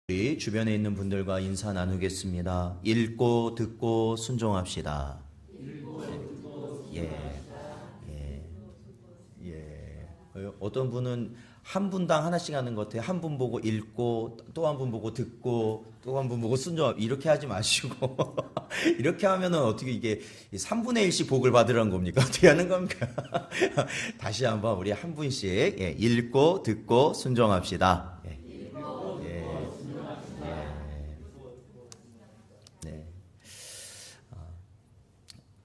우리 주변에 있는 분들과 인사 나누겠습니다. 읽고 듣고 순종합시다. 예, 예, 예. 어떤 분은 한 분당 하나씩 하는 것 같아요. 한 분 보고 읽고, 또 한 분 보고 듣고, 또 한 분 보고 순종. 이렇게 하지 마시고 이렇게 하면은 어떻게 이게 3분의 1씩 복을 받으라는 겁니까? 어떻게 하는 겁니까? 다시 한번 우리 한 분씩 읽고 듣고 순종합시다.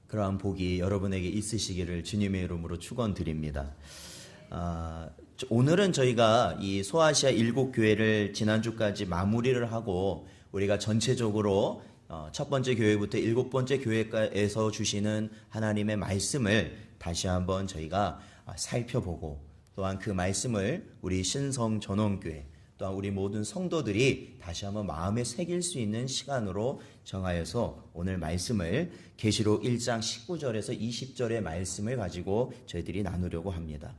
그러한 복이 여러분에게 있으시기를 주님의 이름으로 축원드립니다. 오늘은 저희가 이 소아시아 7교회를 지난주까지 마무리를 하고 우리가 전체적으로 첫 번째 교회부터 7번째 교회에서 주시는 하나님의 말씀을 다시 한번 저희가 살펴보고, 또한 그 말씀을 우리 신성 전원교회 또한 우리 모든 성도들이 다시 한번 마음에 새길 수 있는 시간으로 정하여서 오늘 말씀을 계시록 1장 19절에서 20절의 말씀을 가지고 저희들이 나누려고 합니다.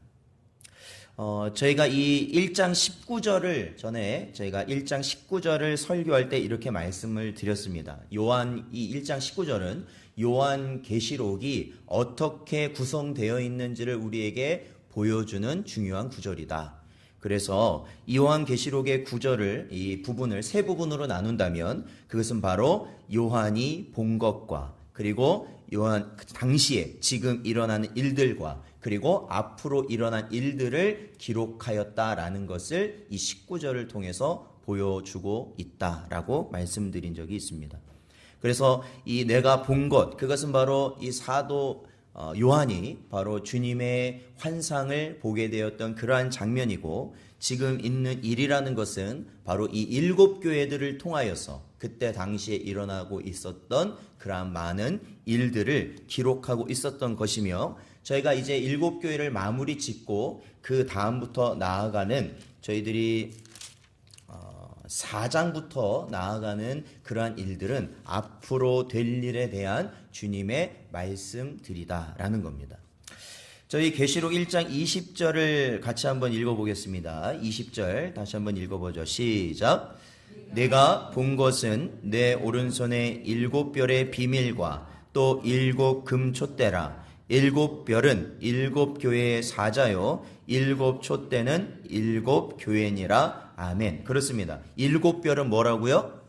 저희가 이 1장 19절을 전에 저희가 1장 19절을 설교할 때 이렇게 말씀을 드렸습니다. 요한 이 1장 19절은 요한 계시록이 어떻게 구성되어 있는지를 우리에게 보여주는 중요한 구절이다. 그래서 요한 계시록의 구절을 이 부분을 세 부분으로 나눈다면 그것은 바로 요한이 본 것과, 그리고 요한 당시에 지금 일어나는 일들과, 그리고 앞으로 일어난 일들을 기록하였다라는 것을 이 19절을 통해서 보여주고 있다라고 말씀드린 적이 있습니다. 그래서 이 내가 본 것, 그것은 바로 이 사도 요한이 바로 주님의 환상을 보게 되었던 그러한 장면이고, 지금 있는 일이라는 것은 바로 이 7교회들을 통하여서 그때 당시에 일어나고 있었던 그러한 많은 일들을 기록하고 있었던 것이며, 저희가 이제 7교회를 마무리 짓고 그 다음부터 나아가는 저희들이 4장부터 나아가는 그러한 일들은 앞으로 될 일에 대한 주님의 말씀들이다라는 겁니다. 저희 계시록 1장 20절을 같이 한번 읽어보겠습니다. 20절 다시 한번 읽어보죠. 시작. 내가 본 것은 내 오른손에 7별의 비밀과 또 7 금촛대라. 7별은 7교회의 사자요 7 촛대는 7 교회니라. 아멘. 그렇습니다. 7별은 뭐라고요?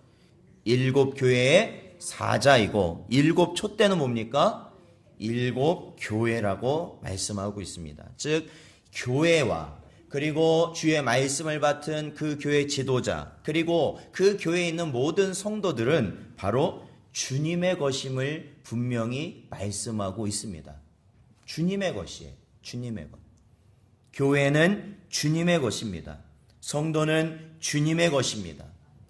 7교회의 사자이고 7 촛대는 뭡니까? 7 교회라고 말씀하고 있습니다. 즉 교회와, 그리고 주의 말씀을 받은 그 교회 지도자, 그리고 그 교회에 있는 모든 성도들은 바로 주님의 것임을 분명히 말씀하고 있습니다. 주님의 것이에요. 주님의 것. 교회는 주님의 것입니다. 성도는 주님의 것입니다.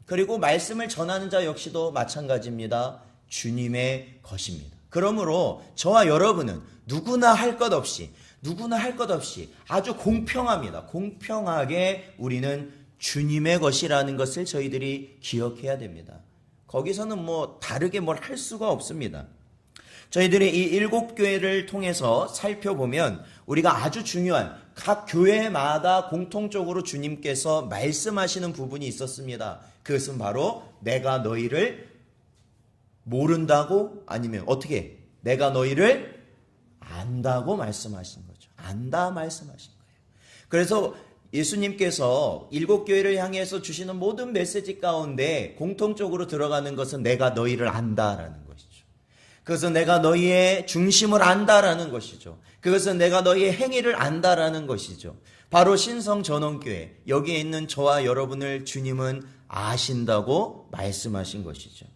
그리고 말씀을 전하는 자 역시도 마찬가지입니다. 주님의 것입니다. 그러므로 저와 여러분은 누구나 할 것 없이 아주 공평합니다. 공평하게 우리는 주님의 것이라는 것을 저희들이 기억해야 됩니다. 거기서는 다르게 뭘 할 수가 없습니다. 저희들이 이 7교회를 통해서 살펴보면 우리가 아주 중요한 각 교회마다 공통적으로 주님께서 말씀하시는 부분이 있었습니다. 그것은 바로 내가 너희를 모른다고, 아니면 어떻게 내가 너희를 안다고 말씀하신 거죠. 안다 말씀하신 거예요. 그래서 예수님께서 7교회를 향해서 주시는 모든 메시지 가운데 공통적으로 들어가는 것은 내가 너희를 안다라는 것이죠. 그것은 내가 너희의 중심을 안다라는 것이죠. 그것은 내가 너희의 행위를 안다라는 것이죠. 바로 신성 전원교회, 여기에 있는 저와 여러분을 주님은 아신다고 말씀하신 것이죠.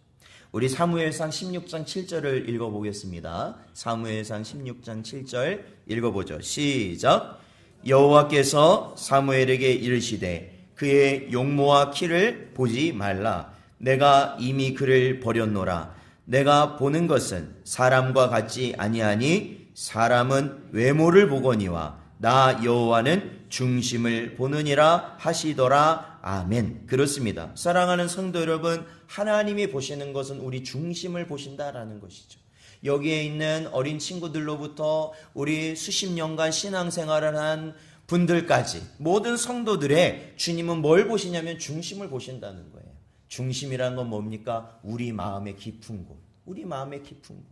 우리 사무엘상 16장 7절을 읽어보겠습니다. 사무엘상 16장 7절 읽어보죠. 시작. 여호와께서 사무엘에게 이르시되 그의 용모와 키를 보지 말라. 내가 이미 그를 버렸노라. 내가 보는 것은 사람과 같지 아니하니 사람은 외모를 보거니와 나 여호와는 중심을 보느니라 하시더라. 아멘. 그렇습니다. 사랑하는 성도 여러분, 하나님이 보시는 것은 우리 중심을 보신다라는 것이죠. 여기에 있는 어린 친구들로부터 우리 수십 년간 신앙생활을 한 분들까지 모든 성도들의 주님은 뭘 보시냐면 중심을 보신다는 거예요. 중심이란 건 뭡니까? 우리 마음의 깊은 곳. 우리 마음의 깊은 곳.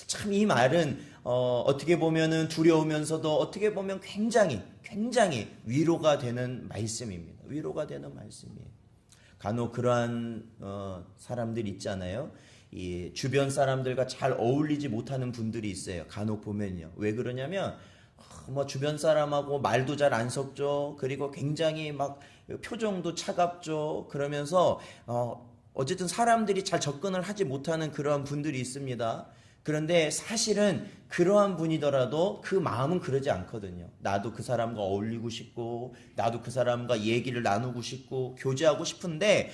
참 이 말은 어떻게 보면은 두려우면서도 어떻게 보면 굉장히 위로가 되는 말씀입니다. 위로가 되는 말씀이에요. 간혹 그러한 사람들 있잖아요. 이 주변 사람들과 잘 어울리지 못하는 분들이 있어요. 간혹 보면요. 왜 그러냐면 뭐 주변 사람하고 말도 잘 안 섞죠. 그리고 굉장히 막 표정도 차갑죠. 그러면서 어쨌든 사람들이 잘 접근을 하지 못하는 그러한 분들이 있습니다. 그런데 사실은 그러한 분이더라도 그 마음은 그러지 않거든요. 나도 그 사람과 어울리고 싶고 나도 그 사람과 얘기를 나누고 싶고 교제하고 싶은데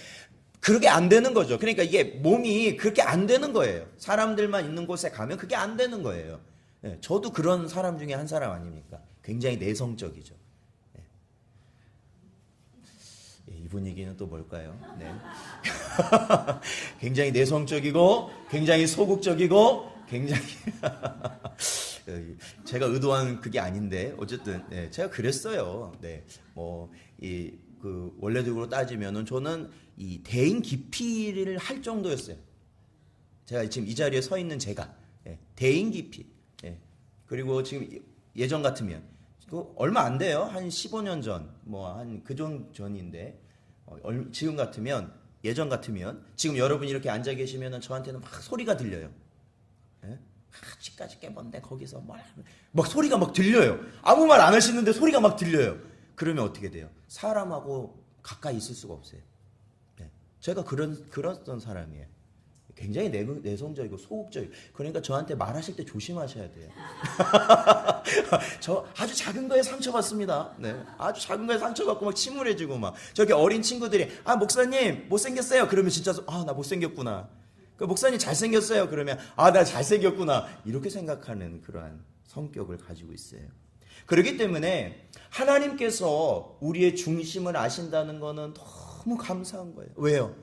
그렇게 안 되는 거죠. 그러니까 이게 몸이 그렇게 안 되는 거예요. 사람들만 있는 곳에 가면 그게 안 되는 거예요. 저도 그런 사람 중에 한 사람 아닙니까? 굉장히 내성적이죠. 이 분위기는 또 뭘까요? 네. 굉장히 내성적이고 굉장히 소극적이고 굉장히 제가 의도한 그게 아닌데 어쨌든 네, 제가 그랬어요. 네, 원래적으로 따지면은 저는 이 대인 기피를 할 정도였어요. 제가 지금 이 자리에 서 있는 제가 대인 기피. 그리고 지금 예전 같으면 얼마 안 돼요. 한 15년 전, 한 그 정도 전인데 지금 같으면 예전 같으면 지금 여러분이 이렇게 앉아 계시면은 저한테는 막 소리가 들려요. 집까지 깨본데 거기서 막 소리가 막 들려요. 아무 말 안 하시는데 소리가 막 들려요. 그러면 어떻게 돼요? 사람하고 가까이 있을 수가 없어요. 제가 그랬던 사람이에요. 굉장히 내성적이고 소극적이고. 그러니까 저한테 말하실 때 조심하셔야 돼요. 저 아주 작은 거에 상처받습니다. 네. 아주 작은 거에 상처받고 막 침울해지고 막. 저기 어린 친구들이 목사님 못생겼어요. 그러면 진짜 나 못생겼구나. 그 목사님 잘생겼어요. 그러면 나 잘생겼구나. 이렇게 생각하는 그러한 성격을 가지고 있어요. 그렇기 때문에 하나님께서 우리의 중심을 아신다는 것은 너무 감사한 거예요. 왜요?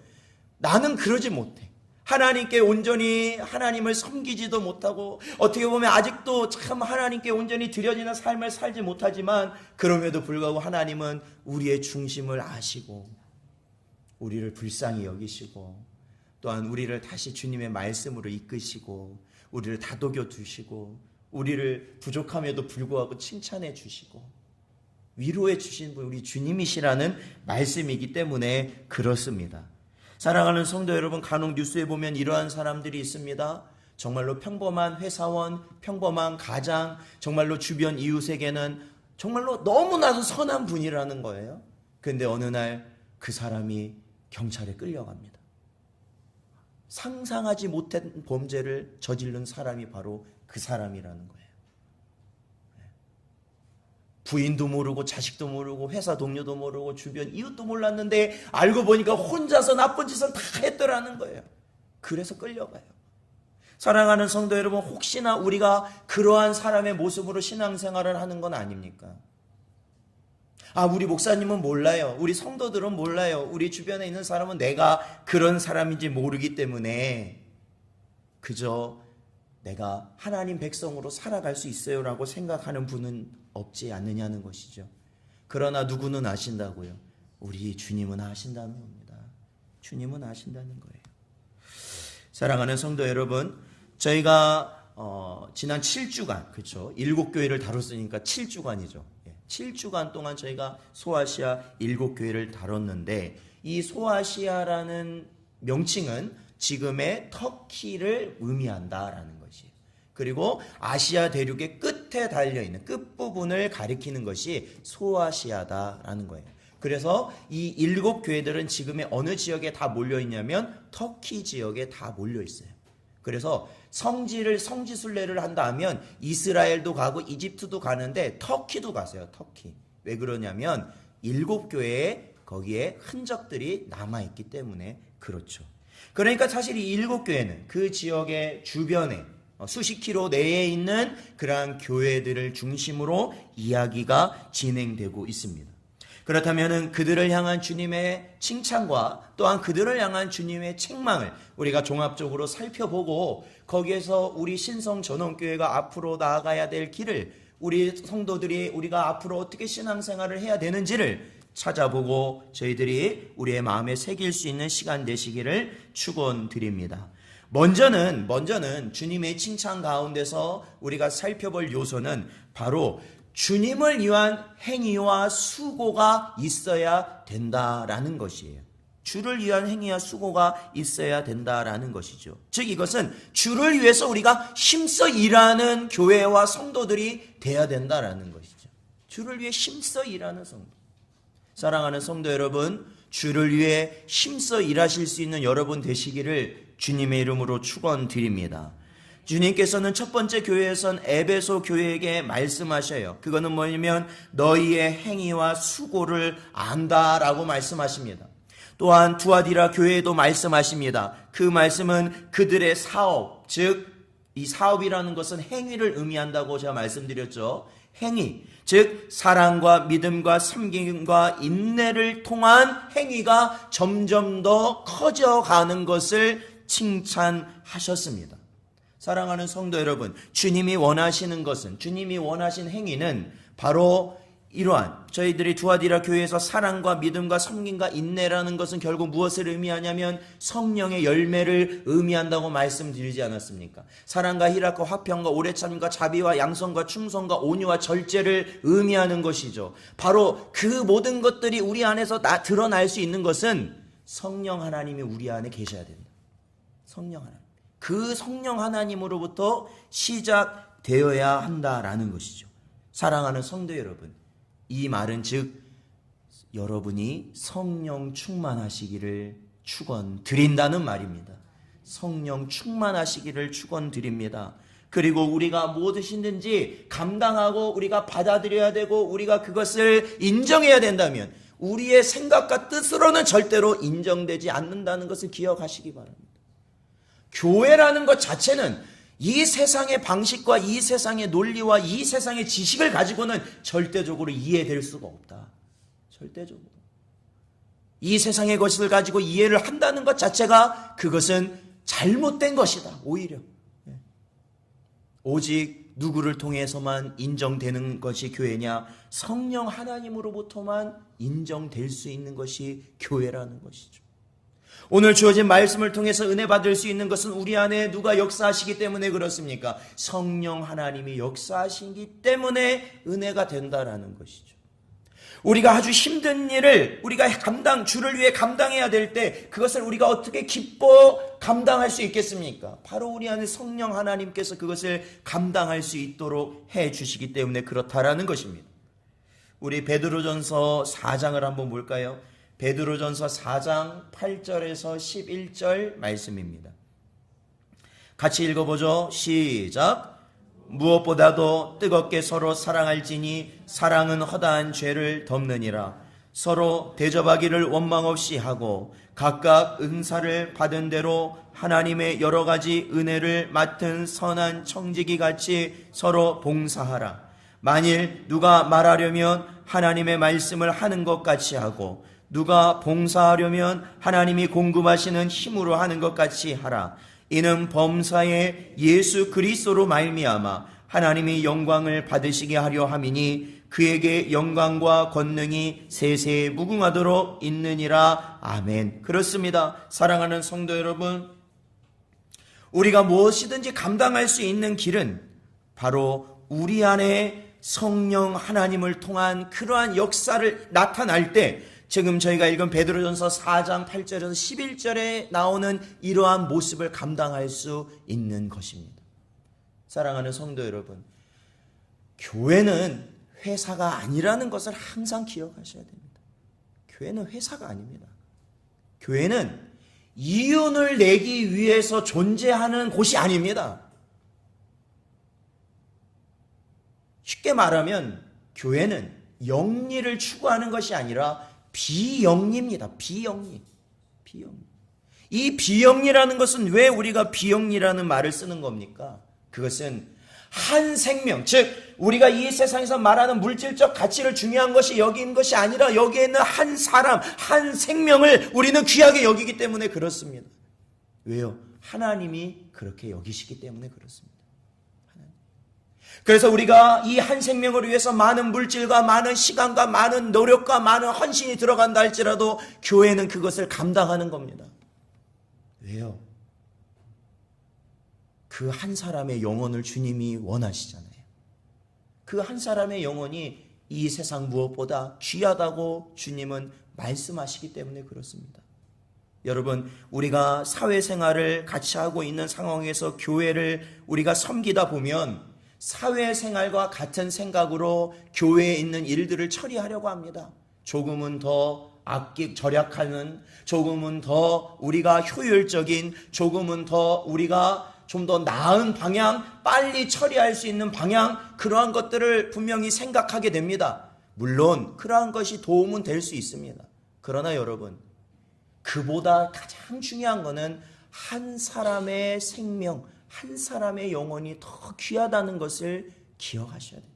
나는 그러지 못해. 하나님께 온전히 하나님을 섬기지도 못하고 어떻게 보면 아직도 참 하나님께 온전히 드려지는 삶을 살지 못하지만 그럼에도 불구하고 하나님은 우리의 중심을 아시고 우리를 불쌍히 여기시고 또한 우리를 다시 주님의 말씀으로 이끄시고 우리를 다독여 주시고 우리를 부족함에도 불구하고 칭찬해 주시고 위로해 주신 분 우리 주님이시라는 말씀이기 때문에 그렇습니다. 사랑하는 성도 여러분, 간혹 뉴스에 보면 이러한 사람들이 있습니다. 정말로 평범한 회사원, 평범한 가장, 정말로 주변 이웃에게는 정말로 너무나도 선한 분이라는 거예요. 그런데 어느 날 그 사람이 경찰에 끌려갑니다. 상상하지 못한 범죄를 저지른 사람이 바로 그 사람이라는 거예요. 부인도 모르고 자식도 모르고 회사 동료도 모르고 주변 이웃도 몰랐는데 알고 보니까 혼자서 나쁜 짓을 다 했더라는 거예요. 그래서 끌려가요. 사랑하는 성도 여러분, 혹시나 우리가 그러한 사람의 모습으로 신앙생활을 하는 건 아닙니까? 우리 목사님은 몰라요. 우리 성도들은 몰라요. 우리 주변에 있는 사람은 내가 그런 사람인지 모르기 때문에 그저 내가 하나님 백성으로 살아갈 수 있어요라고 생각하는 분은 없지 않느냐는 것이죠. 그러나 누구는 아신다고요? 우리 주님은 아신다는 겁니다. 주님은 아신다는 거예요. 사랑하는 성도 여러분, 저희가 지난 7주간, 그렇죠? 7교회를 다뤘으니까 7주간이죠. 7주간 동안 저희가 소아시아 7교회를 다뤘는데 이 소아시아라는 명칭은 지금의 터키를 의미한다라는 것이에요. 그리고 아시아 대륙의 끝에 달려있는 끝부분을 가리키는 것이 소아시아다라는 거예요. 그래서 이 7교회들은 지금의 어느 지역에 다 몰려있냐면 터키 지역에 다 몰려있어요. 그래서 성지순례를 한다 하면 이스라엘도 가고 이집트도 가는데 터키도 가세요. 터키. 왜 그러냐면 7교회에 거기에 흔적들이 남아있기 때문에 그렇죠. 그러니까 사실 이 7교회는 그 지역의 주변에 수십 킬로 내에 있는 그러한 교회들을 중심으로 이야기가 진행되고 있습니다. 그렇다면 그들을 향한 주님의 칭찬과 또한 그들을 향한 주님의 책망을 우리가 종합적으로 살펴보고 거기에서 우리 신성전원교회가 앞으로 나아가야 될 길을 우리 성도들이 우리가 앞으로 어떻게 신앙생활을 해야 되는지를 찾아보고 저희들이 우리의 마음에 새길 수 있는 시간 되시기를 축원드립니다. 먼저는 주님의 칭찬 가운데서 우리가 살펴볼 요소는 바로 주님을 위한 행위와 수고가 있어야 된다라는 것이에요. 주를 위한 행위와 수고가 있어야 된다라는 것이죠. 즉 이것은 주를 위해서 우리가 힘써 일하는 교회와 성도들이 돼야 된다라는 것이죠. 주를 위해 힘써 일하는 성도. 사랑하는 성도 여러분, 주를 위해 힘써 일하실 수 있는 여러분 되시기를 주님의 이름으로 축원드립니다. 주님께서는 첫 번째 교회에선 에베소 교회에게 말씀하셔요. 그거는 뭐냐면 너희의 행위와 수고를 안다라고 말씀하십니다. 또한 두아디라 교회에도 말씀하십니다. 그 말씀은 그들의 사업, 즉 이 사업이라는 것은 행위를 의미한다고 제가 말씀드렸죠. 행위, 즉 사랑과 믿음과 섬김과 인내를 통한 행위가 점점 더 커져가는 것을 칭찬하셨습니다. 사랑하는 성도 여러분, 주님이 원하시는 것은, 주님이 원하신 행위는 바로 이러한 저희들이 두아디라 교회에서 사랑과 믿음과 섬김과 인내라는 것은 결국 무엇을 의미하냐면 성령의 열매를 의미한다고 말씀드리지 않았습니까? 사랑과 희락과 화평과 오래참과 자비와 양선과 충성과 온유와 절제를 의미하는 것이죠. 바로 그 모든 것들이 우리 안에서 드러날 수 있는 것은 성령 하나님이 우리 안에 계셔야 된다. 성령 하나님. 그 성령 하나님으로부터 시작되어야 한다라는 것이죠. 사랑하는 성도 여러분, 이 말은 즉 여러분이 성령 충만하시기를 축원드린다는 말입니다. 성령 충만하시기를 축원드립니다. 그리고 우리가 무엇이든지 감당하고 우리가 받아들여야 되고 우리가 그것을 인정해야 된다면 우리의 생각과 뜻으로는 절대로 인정되지 않는다는 것을 기억하시기 바랍니다. 교회라는 것 자체는 이 세상의 방식과 이 세상의 논리와 이 세상의 지식을 가지고는 절대적으로 이해될 수가 없다. 절대적으로. 이 세상의 것을 가지고 이해를 한다는 것 자체가 그것은 잘못된 것이다. 오히려. 오직 누구를 통해서만 인정되는 것이 교회냐? 성령 하나님으로부터만 인정될 수 있는 것이 교회라는 것이죠. 오늘 주어진 말씀을 통해서 은혜 받을 수 있는 것은 우리 안에 누가 역사하시기 때문에 그렇습니까? 성령 하나님이 역사하시기 때문에 은혜가 된다라는 것이죠. 우리가 아주 힘든 일을 우리가 주를 위해 감당해야 될 때 그것을 우리가 어떻게 기뻐 감당할 수 있겠습니까? 바로 우리 안에 성령 하나님께서 그것을 감당할 수 있도록 해 주시기 때문에 그렇다라는 것입니다. 우리 베드로전서 4장을 한번 볼까요? 베드로전서 4장 8절에서 11절 말씀입니다. 같이 읽어보죠. 시작. 무엇보다도 뜨겁게 서로 사랑할지니 사랑은 허다한 죄를 덮느니라. 서로 대접하기를 원망 없이 하고 각각 은사를 받은 대로 하나님의 여러 가지 은혜를 맡은 선한 청지기 같이 서로 봉사하라. 만일 누가 말하려면 하나님의 말씀을 하는 것 같이 하고 누가 봉사하려면 하나님이 공급하시는 힘으로 하는 것 같이 하라. 이는 범사에 예수 그리스도로 말미암아 하나님이 영광을 받으시게 하려 함이니 그에게 영광과 권능이 세세에 무궁하도록 있느니라. 아멘. 그렇습니다. 사랑하는 성도 여러분, 우리가 무엇이든지 감당할 수 있는 길은 바로 우리 안에 성령 하나님을 통한 그러한 역사를 나타날 때 지금 저희가 읽은 베드로전서 4장 8절에서 11절에 나오는 이러한 모습을 감당할 수 있는 것입니다. 사랑하는 성도 여러분, 교회는 회사가 아니라는 것을 항상 기억하셔야 됩니다. 교회는 회사가 아닙니다. 교회는 이윤을 내기 위해서 존재하는 곳이 아닙니다. 쉽게 말하면 교회는 영리를 추구하는 것이 아니라 비영리입니다. 비영리. 이 비영리라는 것은 왜 우리가 비영리라는 말을 쓰는 겁니까? 그것은 한 생명, 즉 우리가 이 세상에서 말하는 물질적 가치를 중요한 것이 여기 있는 것이 아니라 여기에 있는 한 사람, 한 생명을 우리는 귀하게 여기기 때문에 그렇습니다. 왜요? 하나님이 그렇게 여기시기 때문에 그렇습니다. 그래서 우리가 이 한 생명을 위해서 많은 물질과 많은 시간과 많은 노력과 많은 헌신이 들어간다 할지라도 교회는 그것을 감당하는 겁니다. 왜요? 그 한 사람의 영혼을 주님이 원하시잖아요. 그 한 사람의 영혼이 이 세상 무엇보다 귀하다고 주님은 말씀하시기 때문에 그렇습니다. 여러분, 우리가 사회생활을 같이 하고 있는 상황에서 교회를 우리가 섬기다 보면 사회생활과 같은 생각으로 교회에 있는 일들을 처리하려고 합니다. 조금은 더 절약하는, 조금은 더 우리가 효율적인, 조금은 더 우리가 좀 더 나은 방향, 빨리 처리할 수 있는 방향, 그러한 것들을 분명히 생각하게 됩니다. 물론 그러한 것이 도움은 될 수 있습니다. 그러나 여러분, 그보다 가장 중요한 것은 한 사람의 생명, 한 사람의 영혼이 더 귀하다는 것을 기억하셔야 됩니다.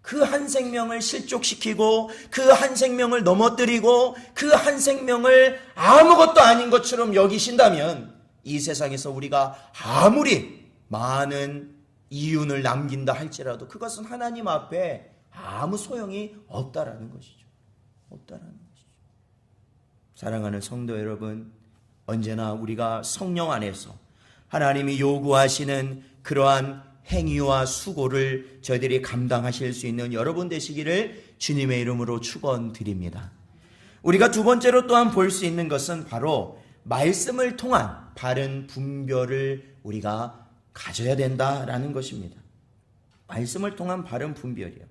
그 한 생명을 실족시키고 그 한 생명을 넘어뜨리고 그 한 생명을 아무것도 아닌 것처럼 여기신다면 이 세상에서 우리가 아무리 많은 이윤을 남긴다 할지라도 그것은 하나님 앞에 아무 소용이 없다라는 것이죠. 없다라는 것이죠. 사랑하는 성도 여러분, 언제나 우리가 성령 안에서 하나님이 요구하시는 그러한 행위와 수고를 저희들이 감당하실 수 있는 여러분 되시기를 주님의 이름으로 축원드립니다. 우리가 두 번째로 또한 볼 수 있는 것은 바로 말씀을 통한 바른 분별을 우리가 가져야 된다라는 것입니다. 말씀을 통한 바른 분별이요.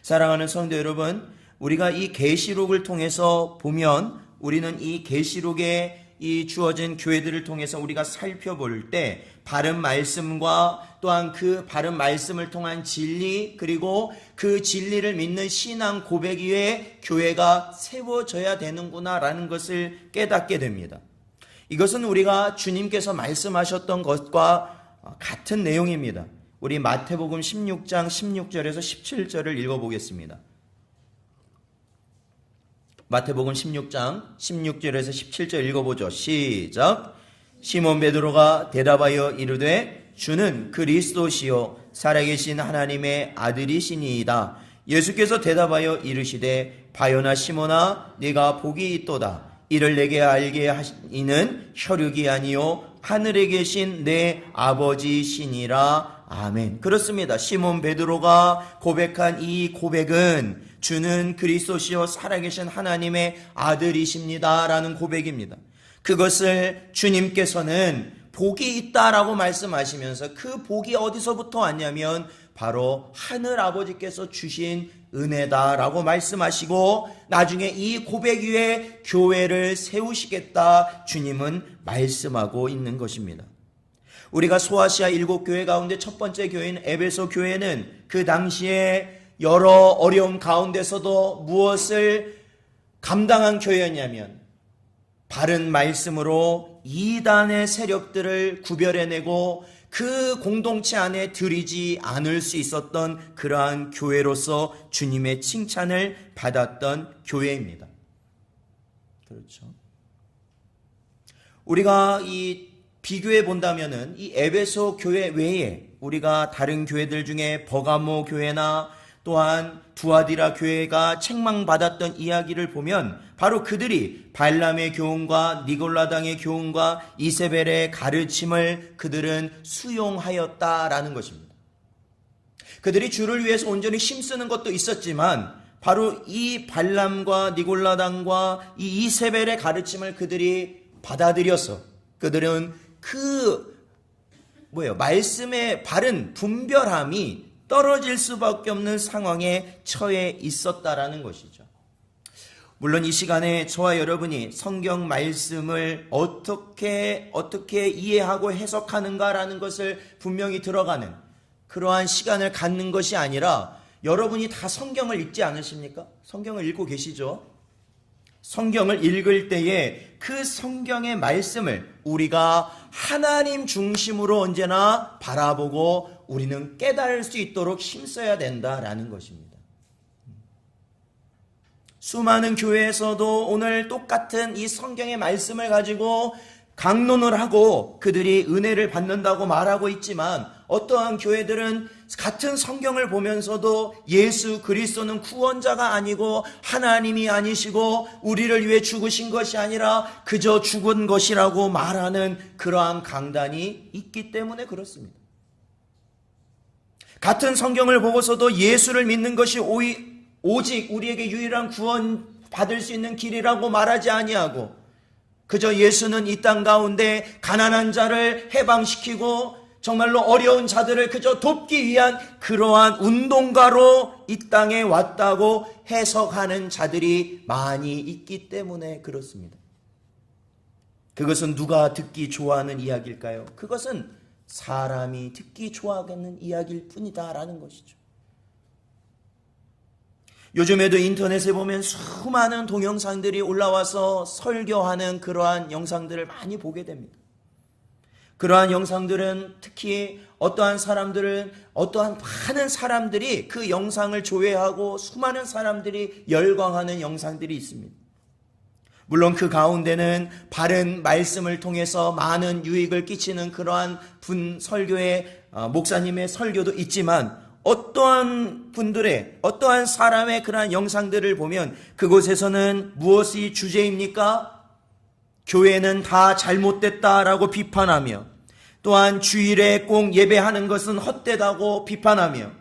사랑하는 성도 여러분, 우리가 이 계시록을 통해서 보면 우리는 이 계시록에 이 주어진 교회들을 통해서 우리가 살펴볼 때 바른 말씀과 또한 그 바른 말씀을 통한 진리, 그리고 그 진리를 믿는 신앙 고백 위에 교회가 세워져야 되는구나라는 것을 깨닫게 됩니다. 이것은 우리가 주님께서 말씀하셨던 것과 같은 내용입니다. 우리 마태복음 16장 16절에서 17절을 읽어보겠습니다. 마태복음 16장 16절에서 17절 읽어보죠. 시작. 시몬 베드로가 대답하여 이르되 주는 그리스도시요 살아계신 하나님의 아들이시니이다. 예수께서 대답하여 이르시되 바요나 시몬아 네가 복이 있도다. 이를 내게 알게 하시는 혈육이 아니요 하늘에 계신 내 아버지시니라. 아멘. 그렇습니다. 시몬 베드로가 고백한 이 고백은 주는 그리스도시요 살아계신 하나님의 아들이십니다 라는 고백입니다. 그것을 주님께서는 복이 있다라고 말씀하시면서 그 복이 어디서부터 왔냐면 바로 하늘 아버지께서 주신 은혜다라고 말씀하시고 나중에 이 고백 위에 교회를 세우시겠다 주님은 말씀하고 있는 것입니다. 우리가 소아시아 7교회 가운데 첫 번째 교회인 에베소 교회는 그 당시에 여러 어려움 가운데서도 무엇을 감당한 교회였냐면 바른 말씀으로 이단의 세력들을 구별해내고 그 공동체 안에 들이지 않을 수 있었던 그러한 교회로서 주님의 칭찬을 받았던 교회입니다. 그렇죠. 우리가 이 비교해 본다면은 이 에베소 교회 외에 우리가 다른 교회들 중에 버가모 교회나 또한 두아디라 교회가 책망받았던 이야기를 보면 바로 그들이 발람의 교훈과 니골라당의 교훈과 이세벨의 가르침을 그들은 수용하였다라는 것입니다. 그들이 주를 위해서 온전히 힘쓰는 것도 있었지만 바로 이 발람과 니골라당과 이 이세벨의 가르침을 그들이 받아들여서 그들은 말씀의 바른 분별함이 떨어질 수밖에 없는 상황에 처해 있었다라는 것이죠. 물론 이 시간에 저와 여러분이 성경 말씀을 어떻게 이해하고 해석하는가라는 것을 분명히 들어가는 그러한 시간을 갖는 것이 아니라 여러분이 다 성경을 읽지 않으십니까? 성경을 읽고 계시죠? 성경을 읽을 때에 그 성경의 말씀을 우리가 하나님 중심으로 언제나 바라보고 우리는 깨달을 수 있도록 힘써야 된다라는 것입니다. 수많은 교회에서도 오늘 똑같은 이 성경의 말씀을 가지고 강론을 하고 그들이 은혜를 받는다고 말하고 있지만 어떠한 교회들은 같은 성경을 보면서도 예수 그리스도는 구원자가 아니고 하나님이 아니시고 우리를 위해 죽으신 것이 아니라 그저 죽은 것이라고 말하는 그러한 강단이 있기 때문에 그렇습니다. 같은 성경을 보고서도 예수를 믿는 것이 오직 우리에게 유일한 구원 받을 수 있는 길이라고 말하지 아니하고 그저 예수는 이 땅 가운데 가난한 자를 해방시키고 정말로 어려운 자들을 그저 돕기 위한 그러한 운동가로 이 땅에 왔다고 해석하는 자들이 많이 있기 때문에 그렇습니다. 그것은 누가 듣기 좋아하는 이야기일까요? 그것은 사람이 듣기 좋아하는 이야기일 뿐이다라는 것이죠. 요즘에도 인터넷에 보면 수많은 동영상들이 올라와서 설교하는 그러한 영상들을 많이 보게 됩니다. 그러한 영상들은 특히 어떠한 많은 사람들이 그 영상을 조회하고 수많은 사람들이 열광하는 영상들이 있습니다. 물론 그 가운데는 바른 말씀을 통해서 많은 유익을 끼치는 그러한 목사님의 설교도 있지만 어떠한 사람의 그러한 영상들을 보면 그곳에서는 무엇이 주제입니까? 교회는 다 잘못됐다라고 비판하며 또한 주일에 꼭 예배하는 것은 헛되다고 비판하며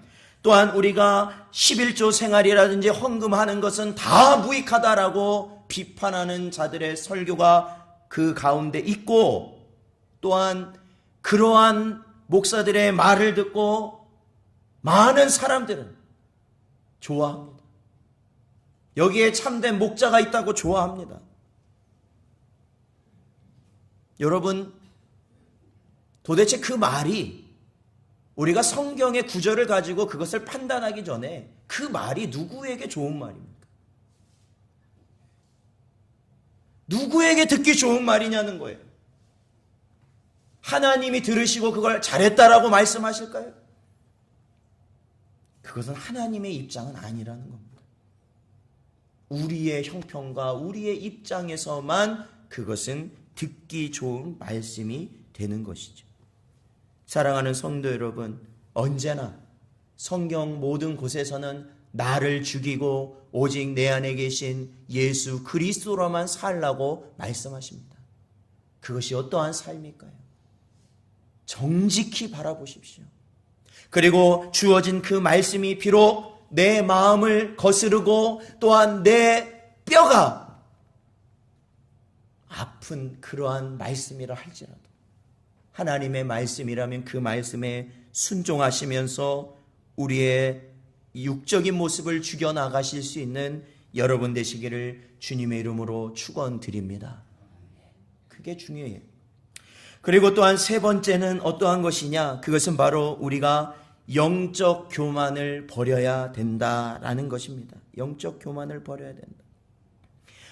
또한 우리가 11조 생활이라든지 헌금하는 것은 다 무익하다라고 비판하는 자들의 설교가 그 가운데 있고 또한 그러한 목사들의 말을 듣고 많은 사람들은 좋아합니다. 여기에 참된 목자가 있다고 좋아합니다. 여러분, 도대체 그 말이 우리가 성경의 구절을 가지고 그것을 판단하기 전에 그 말이 누구에게 좋은 말입니까? 누구에게 듣기 좋은 말이냐는 거예요. 하나님이 들으시고 그걸 잘했다라고 말씀하실까요? 그것은 하나님의 입장은 아니라는 겁니다. 우리의 형편과 우리의 입장에서만 그것은 듣기 좋은 말씀이 되는 것이죠. 사랑하는 성도 여러분, 언제나 성경 모든 곳에서는 나를 죽이고 오직 내 안에 계신 예수 그리스도로만 살라고 말씀하십니다. 그것이 어떠한 삶일까요? 정직히 바라보십시오. 그리고 주어진 그 말씀이 비록 내 마음을 거스르고 또한 내 뼈가 아픈 그러한 말씀이라 할지라도 하나님의 말씀이라면 그 말씀에 순종하시면서 우리의 육적인 모습을 죽여나가실 수 있는 여러분 되시기를 주님의 이름으로 축원드립니다. 그게 중요해요. 그리고 또한 세 번째는 어떠한 것이냐? 그것은 바로 우리가 영적 교만을 버려야 된다라는 것입니다. 영적 교만을 버려야 된다.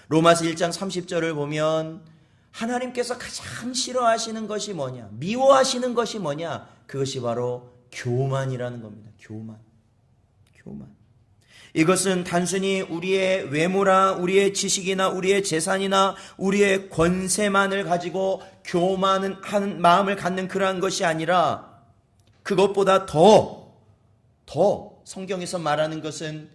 로마서 1장 30절을 보면 하나님께서 가장 싫어하시는 것이 뭐냐? 미워하시는 것이 뭐냐? 그것이 바로 교만이라는 겁니다. 교만. 이것은 단순히 우리의 외모나 우리의 지식이나 우리의 재산이나 우리의 권세만을 가지고 교만한 마음을 갖는 그러한 것이 아니라 그것보다 더 성경에서 말하는 것은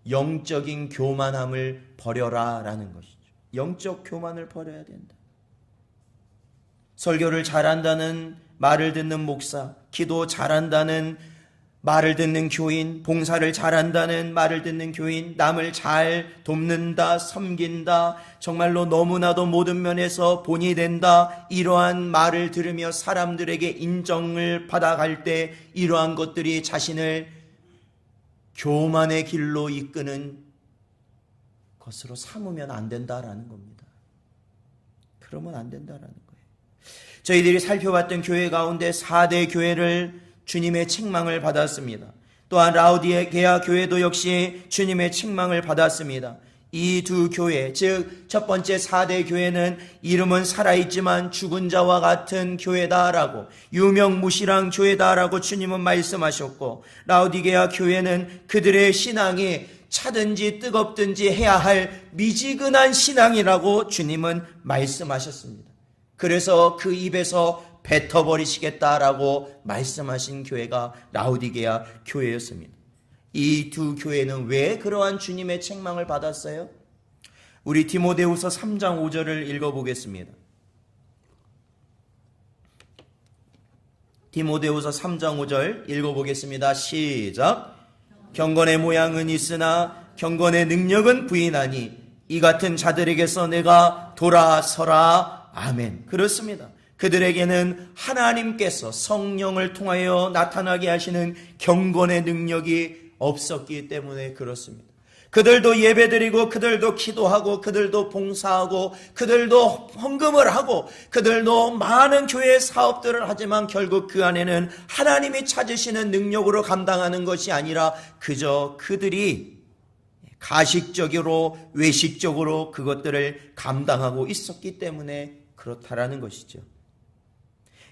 영적인 교만함을 버려라라는 것이죠. 영적 교만을 버려야 된다. 설교를 잘한다는 말을 듣는 목사, 기도 잘한다는 말을 듣는 교인, 봉사를 잘한다는 말을 듣는 교인, 남을 잘 돕는다, 섬긴다, 정말로 너무나도 모든 면에서 본이 된다, 이러한 말을 들으며 사람들에게 인정을 받아갈 때 이러한 것들이 자신을 교만의 길로 이끄는 것으로 삼으면 안 된다라는 겁니다. 그러면 안 된다라는 거예요. 저희들이 살펴봤던 교회 가운데 4대 교회를 주님의 책망을 받았습니다. 또한 라우디게아 교회도 역시 주님의 책망을 받았습니다. 이 두 교회, 즉 첫 번째 4대 교회는 이름은 살아있지만 죽은 자와 같은 교회다라고, 유명무실한 교회다라고 주님은 말씀하셨고, 라우디게아 교회는 그들의 신앙이 차든지 뜨겁든지 해야 할 미지근한 신앙이라고 주님은 말씀하셨습니다. 그래서 그 입에서 뱉어버리시겠다라고 말씀하신 교회가 라오디게아 교회였습니다. 이 두 교회는 왜 그러한 주님의 책망을 받았어요? 우리 디모데후서 3장 5절을 읽어보겠습니다. 디모데후서 3장 5절 읽어보겠습니다. 시작. 경건의 모양은 있으나 경건의 능력은 부인하니 이 같은 자들에게서 내가 돌아서라. 아멘. 그렇습니다. 그들에게는 하나님께서 성령을 통하여 나타나게 하시는 경건의 능력이 없었기 때문에 그렇습니다. 그들도 예배드리고 그들도 기도하고 그들도 봉사하고 그들도 헌금을 하고 그들도 많은 교회 사업들을 하지만 결국 그 안에는 하나님이 찾으시는 능력으로 감당하는 것이 아니라 그저 그들이 가식적으로 외식적으로 그것들을 감당하고 있었기 때문에 그렇다라는 것이죠.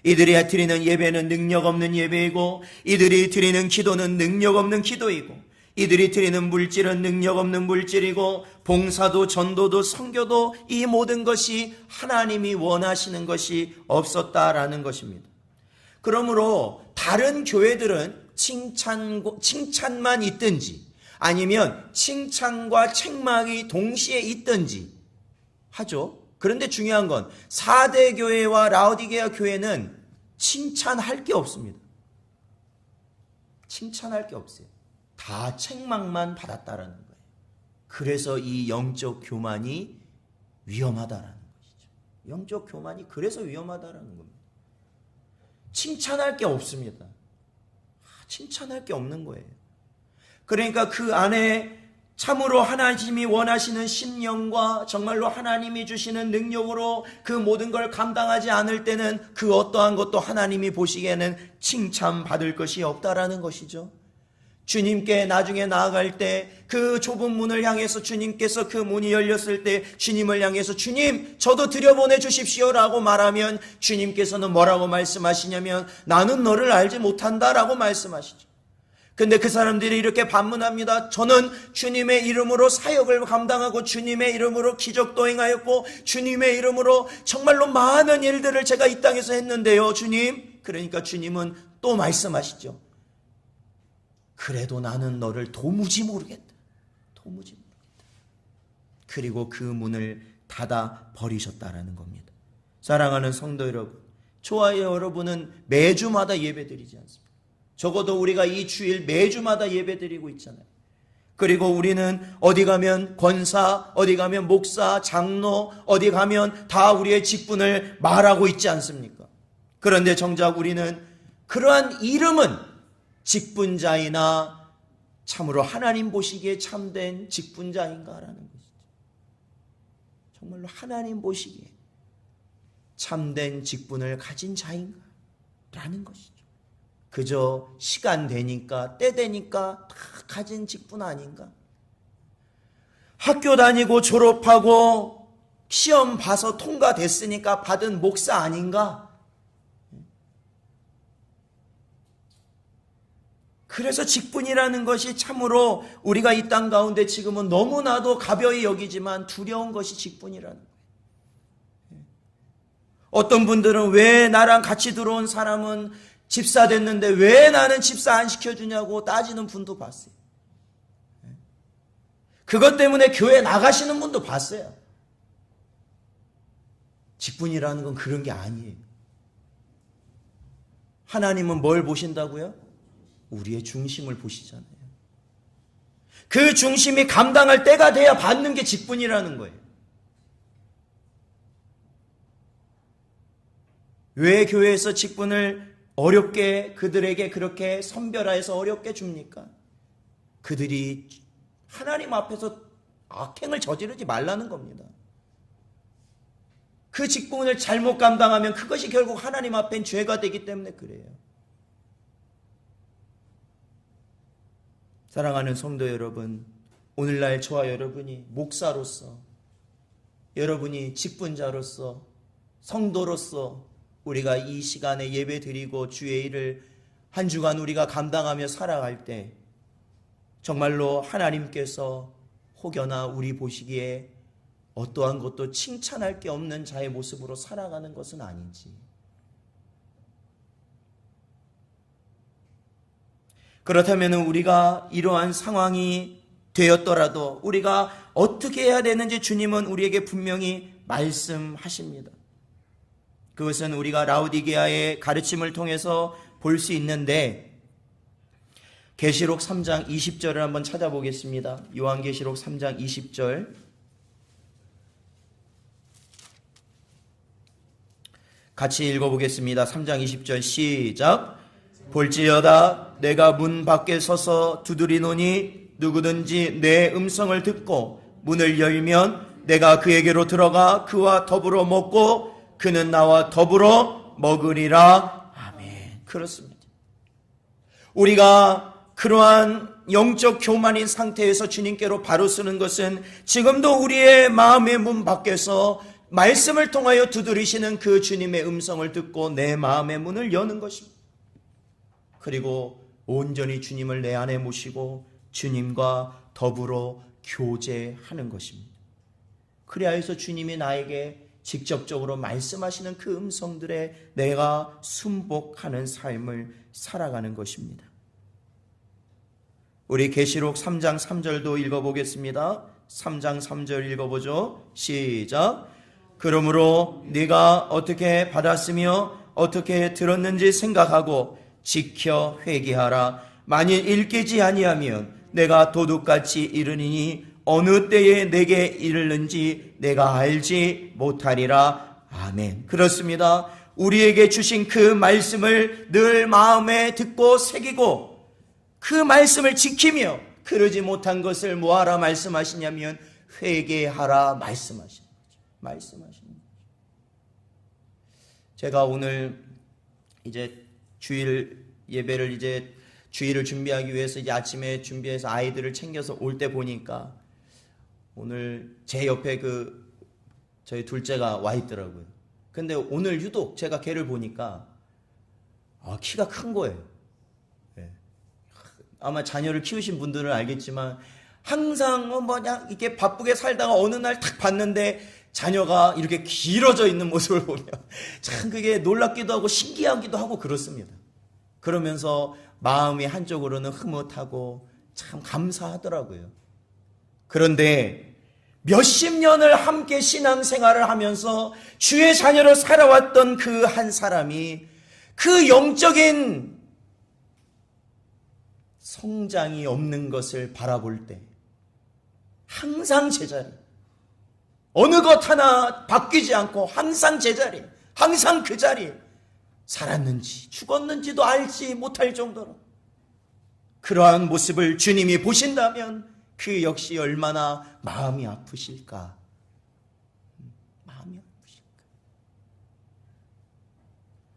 이들이 드리는 예배는 능력 없는 예배이고 이들이 드리는 기도는 능력 없는 기도이고 이들이 드리는 물질은 능력 없는 물질이고 봉사도 전도도 선교도 이 모든 것이 하나님이 원하시는 것이 없었다라는 것입니다. 그러므로 다른 교회들은 칭찬만 있든지 아니면 칭찬과 책망이 동시에 있든지 하죠. 그런데 중요한 건 4대 교회와 라오디게아 교회는 칭찬할 게 없습니다. 칭찬할 게 없어요. 다 책망만 받았다라는 거예요. 그래서 이 영적 교만이 위험하다라는 것이죠. 영적 교만이 그래서 위험하다라는 겁니다. 칭찬할 게 없습니다. 칭찬할 게 없는 거예요. 그러니까 그 안에 참으로 하나님이 원하시는 심령과 정말로 하나님이 주시는 능력으로 그 모든 걸 감당하지 않을 때는 그 어떠한 것도 하나님이 보시기에는 칭찬받을 것이 없다라는 것이죠. 주님께 나중에 나아갈 때 그 좁은 문을 향해서 주님께서 그 문이 열렸을 때 주님을 향해서 주님 저도 들여보내 주십시오라고 말하면 주님께서는 뭐라고 말씀하시냐면 나는 너를 알지 못한다라고 말씀하시죠. 근데 그 사람들이 이렇게 반문합니다. 저는 주님의 이름으로 사역을 감당하고 주님의 이름으로 기적도 행하였고 주님의 이름으로 정말로 많은 일들을 제가 이 땅에서 했는데요 주님. 그러니까 주님은 또 말씀하시죠. 그래도 나는 너를 도무지 모르겠다. 도무지 모르겠다. 그리고 그 문을 닫아 버리셨다라는 겁니다. 사랑하는 성도 여러분, 저와 여러분은 매주마다 예배드리지 않습니까? 적어도 우리가 이 주일 매주마다 예배드리고 있잖아요. 그리고 우리는 어디 가면 권사, 어디 가면 목사, 장로, 어디 가면 다 우리의 직분을 말하고 있지 않습니까? 그런데 정작 우리는 그러한 이름은 직분자이나 참으로 하나님 보시기에 참된 직분자인가라는 것이죠. 정말로 하나님 보시기에 참된 직분을 가진 자인가라는 것이죠. 그저 시간 되니까 때 되니까 다 가진 직분 아닌가? 학교 다니고 졸업하고 시험 봐서 통과됐으니까 받은 목사 아닌가? 그래서 직분이라는 것이 참으로 우리가 이 땅 가운데 지금은 너무나도 가벼이 여기지만 두려운 것이 직분이라는 거예요. 어떤 분들은 왜 나랑 같이 들어온 사람은 집사 됐는데 왜 나는 집사 안 시켜주냐고 따지는 분도 봤어요. 그것 때문에 교회 나가시는 분도 봤어요. 직분이라는 건 그런 게 아니에요. 하나님은 뭘 보신다고요? 우리의 중심을 보시잖아요. 그 중심이 감당할 때가 돼야 받는 게 직분이라는 거예요. 왜 교회에서 직분을 어렵게 그들에게 그렇게 선별해서 어렵게 줍니까? 그들이 하나님 앞에서 악행을 저지르지 말라는 겁니다. 그 직분을 잘못 감당하면 그것이 결국 하나님 앞엔 죄가 되기 때문에 그래요. 사랑하는 성도 여러분, 오늘날 저와 여러분이 목사로서, 여러분이 직분자로서, 성도로서 우리가 이 시간에 예배 드리고 주의 일을 한 주간 우리가 감당하며 살아갈 때 정말로 하나님께서 혹여나 우리 보시기에 어떠한 것도 칭찬할 게 없는 자의 모습으로 살아가는 것은 아닌지, 그렇다면 우리가 이러한 상황이 되었더라도 우리가 어떻게 해야 되는지 주님은 우리에게 분명히 말씀하십니다. 그것은 우리가 라오디게아의 가르침을 통해서 볼 수 있는데, 계시록 3장 20절을 한번 찾아보겠습니다. 요한계시록 3장 20절. 같이 읽어보겠습니다. 3장 20절 시작. 볼지어다 내가 문 밖에 서서 두드리노니 누구든지 내 음성을 듣고 문을 열면 내가 그에게로 들어가 그와 더불어 먹고 그는 나와 더불어 먹으리라. 아멘. 그렇습니다. 우리가 그러한 영적 교만인 상태에서 주님께로 바로 서는 것은 지금도 우리의 마음의 문 밖에서 말씀을 통하여 두드리시는 그 주님의 음성을 듣고 내 마음의 문을 여는 것입니다. 그리고 온전히 주님을 내 안에 모시고 주님과 더불어 교제하는 것입니다. 그래야 해서 주님이 나에게 직접적으로 말씀하시는 그 음성들에 내가 순복하는 삶을 살아가는 것입니다. 우리 계시록 3장 3절도 읽어보겠습니다. 3장 3절 읽어보죠. 시작. 그러므로 네가 어떻게 받았으며 어떻게 들었는지 생각하고 지켜 회개하라. 만일 일깨지 아니하면 내가 도둑같이 이르니 어느 때에 내게 이르는지 내가 알지 못하리라. 아멘. 그렇습니다. 우리에게 주신 그 말씀을 늘 마음에 듣고 새기고 그 말씀을 지키며 그러지 못한 것을 뭐하라 말씀하시냐면 회개하라 말씀하시는 거죠. 말씀하시는 거죠. 제가 오늘 이제 주일 예배를 이제 주일을 준비하기 위해서 이제 아침에 준비해서 아이들을 챙겨서 올 때 보니까 오늘 제 옆에 저희 둘째가 와 있더라고요. 근데 오늘 유독 제가 걔를 보니까 키가 큰 거예요. 네. 아마 자녀를 키우신 분들은 알겠지만 항상 그냥 이렇게 바쁘게 살다가 어느 날 탁 봤는데 자녀가 이렇게 길어져 있는 모습을 보면 참 그게 놀랍기도 하고 신기하기도 하고 그렇습니다. 그러면서 마음이 한쪽으로는 흐뭇하고 참 감사하더라고요. 그런데 몇십 년을 함께 신앙생활을 하면서 주의 자녀로 살아왔던 그 한 사람이 그 영적인 성장이 없는 것을 바라볼 때 항상 제자리, 어느 것 하나 바뀌지 않고 항상 제자리, 항상 그 자리 살았는지 죽었는지도 알지 못할 정도로 그러한 모습을 주님이 보신다면 그 역시 얼마나 마음이 아프실까. 마음이 아프실까.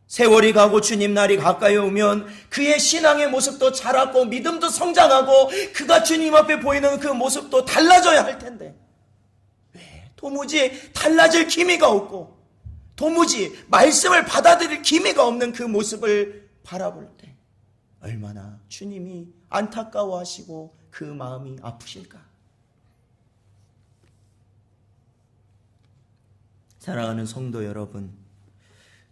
세월이 가고 주님 날이 가까이 오면 그의 신앙의 모습도 자랐고 믿음도 성장하고 그가 주님 앞에 보이는 그 모습도 달라져야 할 텐데 왜 도무지 달라질 기미가 없고 도무지 말씀을 받아들일 기미가 없는 그 모습을 바라볼 때 얼마나 주님이 안타까워하시고 그 마음이 아프실까. 사랑하는 성도 여러분,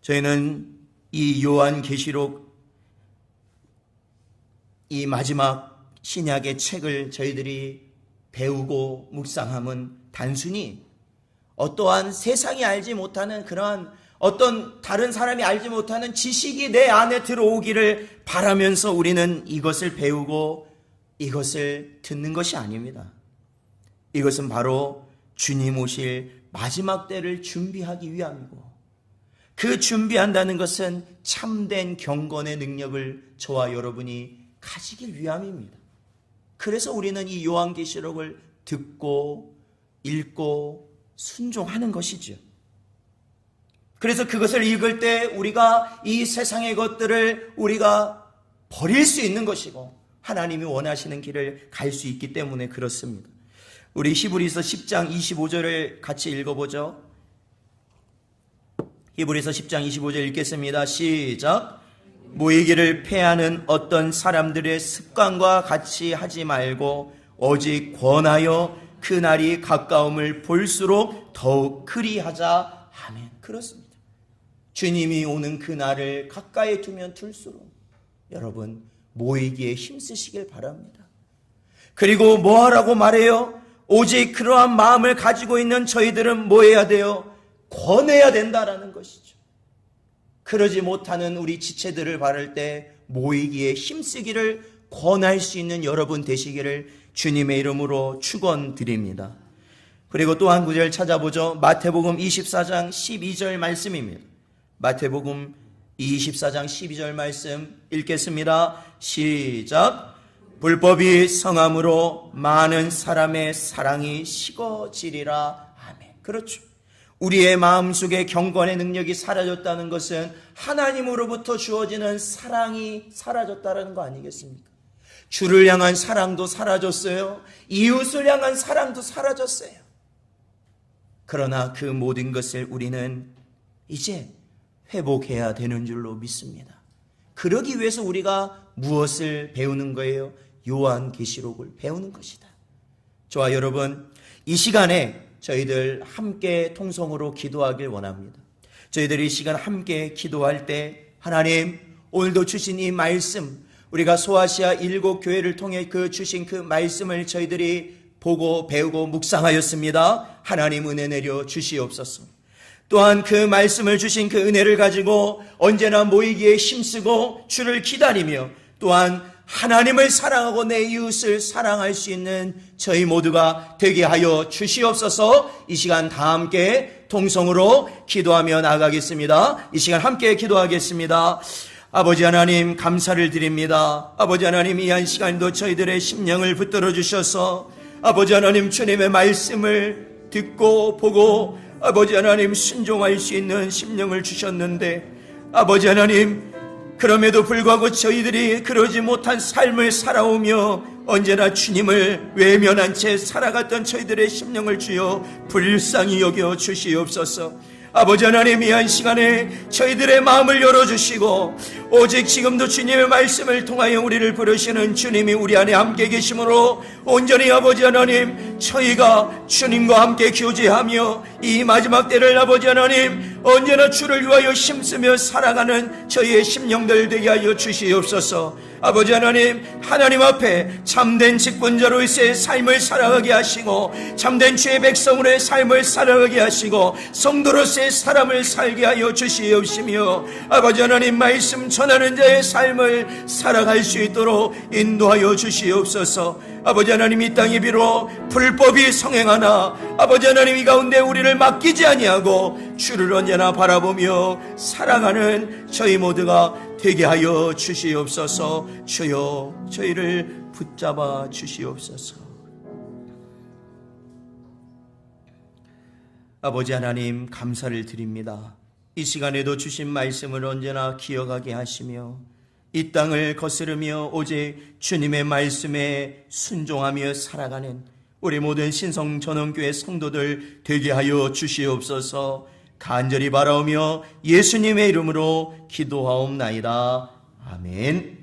저희는 이 요한계시록 이 마지막 신약의 책을 저희들이 배우고 묵상함은 단순히 어떠한 세상이 알지 못하는 그러한 어떤 다른 사람이 알지 못하는 지식이 내 안에 들어오기를 바라면서 우리는 이것을 배우고 이것을 듣는 것이 아닙니다. 이것은 바로 주님 오실 마지막 때를 준비하기 위함이고 그 준비한다는 것은 참된 경건의 능력을 저와 여러분이 가지길 위함입니다. 그래서 우리는 이 요한계시록을 듣고 읽고 순종하는 것이죠. 그래서 그것을 읽을 때 우리가 이 세상의 것들을 우리가 버릴 수 있는 것이고 하나님이 원하시는 길을 갈 수 있기 때문에 그렇습니다. 우리 히브리서 10장 25절을 같이 읽어보죠. 히브리서 10장 25절 읽겠습니다. 시작. 모이기를 패하는 어떤 사람들의 습관과 같이 하지 말고 오직 권하여 그 날이 가까움을 볼수록 더욱 그리하자. 아멘. 그렇습니다. 주님이 오는 그 날을 가까이 두면 둘수록 여러분 모이기에 힘쓰시길 바랍니다. 그리고 뭐 하라고 말해요? 오직 그러한 마음을 가지고 있는 저희들은 뭐 해야 돼요? 권해야 된다라는 것이죠. 그러지 못하는 우리 지체들을 바랄 때 모이기에 힘쓰기를 권할 수 있는 여러분 되시기를 주님의 이름으로 축원드립니다. 그리고 또 한 구절 찾아보죠. 마태복음 24장 12절 말씀입니다. 마태복음 24장 12절 말씀 읽겠습니다. 시작. 불법이 성함으로 많은 사람의 사랑이 식어지리라. 아멘. 그렇죠. 우리의 마음속에 경건의 능력이 사라졌다는 것은 하나님으로부터 주어지는 사랑이 사라졌다는 거 아니겠습니까? 주를 향한 사랑도 사라졌어요. 이웃을 향한 사랑도 사라졌어요. 그러나 그 모든 것을 우리는 이제 회복해야 되는 줄로 믿습니다. 그러기 위해서 우리가 무엇을 배우는 거예요? 요한계시록을 배우는 것이다. 저와 여러분, 이 시간에 저희들 함께 통성으로 기도하길 원합니다. 저희들이 이 시간 함께 기도할 때 하나님, 오늘도 주신 이 말씀, 우리가 소아시아 7교회를 통해 주신 그 말씀을 저희들이 보고 배우고 묵상하였습니다. 하나님 은혜 내려 주시옵소서. 또한 그 말씀을 주신 그 은혜를 가지고 언제나 모이기에 힘쓰고 주를 기다리며 또한 하나님을 사랑하고 내 이웃을 사랑할 수 있는 저희 모두가 되게 하여 주시옵소서. 이 시간 다 함께 통성으로 기도하며 나가겠습니다. 이 시간 함께 기도하겠습니다. 아버지 하나님 감사를 드립니다. 아버지 하나님 이 한 시간도 저희들의 심령을 붙들어 주셔서 아버지 하나님 주님의 말씀을 듣고 보고 아버지 하나님 순종할 수 있는 심령을 주셨는데 아버지 하나님 그럼에도 불구하고 저희들이 그러지 못한 삶을 살아오며 언제나 주님을 외면한 채 살아갔던 저희들의 심령을 주여 불쌍히 여겨 주시옵소서. 아버지 하나님 이 한 시간에 저희들의 마음을 열어주시고 오직 지금도 주님의 말씀을 통하여 우리를 부르시는 주님이 우리 안에 함께 계심으로 온전히 아버지 하나님 저희가 주님과 함께 교제하며 이 마지막 때를 아버지 하나님 언제나 주를 위하여 힘쓰며 살아가는 저희의 심령들 되게 하여 주시옵소서. 아버지 하나님 하나님 앞에 참된 직분자로서의 삶을 살아가게 하시고 참된 주의 백성으로의 삶을 살아가게 하시고 성도로서의 사람을 살게 하여 주시옵시며 아버지 하나님 말씀 전하는 자의 삶을 살아갈 수 있도록 인도하여 주시옵소서. 아버지 하나님 이 땅에 비록 불법이 성행하나 아버지 하나님 이 가운데 우리를 맡기지 아니하고 주를 언제나 바라보며 살아가는 저희 모두가 되게 하여 주시옵소서. 주여 저희를 붙잡아 주시옵소서. 아버지 하나님 감사를 드립니다. 이 시간에도 주신 말씀을 언제나 기억하게 하시며 이 땅을 거스르며 오직 주님의 말씀에 순종하며 살아가는 우리 모든 신성전원교회 성도들 되게 하여 주시옵소서. 간절히 바라오며 예수님의 이름으로 기도하옵나이다. 아멘.